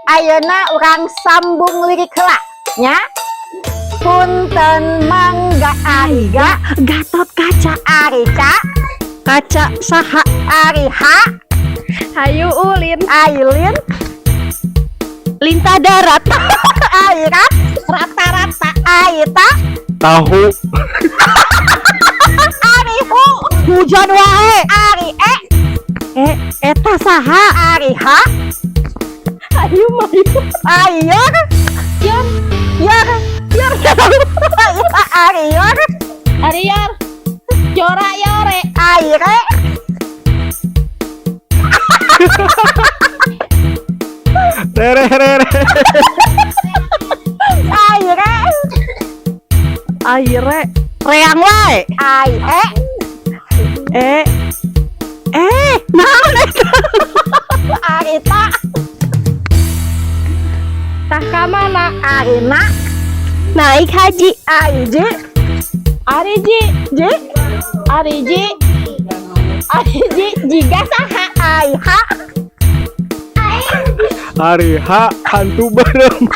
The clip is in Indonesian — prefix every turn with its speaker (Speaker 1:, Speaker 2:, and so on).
Speaker 1: ayeuna urang sambung lirik heula nya. Punten mangga Ariga
Speaker 2: Gatot Kaca.
Speaker 1: Arica
Speaker 2: Kaca saha?
Speaker 1: Ariha
Speaker 2: Hayu ulin.
Speaker 1: Ailin
Speaker 2: Lintah darat.
Speaker 1: Airat rata-rata Aita
Speaker 3: Tahu.
Speaker 1: Arihu
Speaker 2: Hujan wae.
Speaker 1: Ari
Speaker 2: Eta saha?
Speaker 1: Ariha
Speaker 2: Hayu mayu.
Speaker 1: Ayor
Speaker 2: Yor.
Speaker 1: Yor Ariyor
Speaker 2: Ariar. Jora yore.
Speaker 1: Aire
Speaker 3: Rere rere.
Speaker 1: Aire
Speaker 2: Aire. Reang wae.
Speaker 1: Aie
Speaker 2: Naon eta?
Speaker 1: Arita
Speaker 2: Tah ka mana?
Speaker 1: Arina
Speaker 2: Naik haji.
Speaker 1: Aiji
Speaker 2: Ariji.
Speaker 1: Ji
Speaker 2: Ariji. Ariji jiga saha?
Speaker 1: Aiha
Speaker 3: Hari H hantu bareng.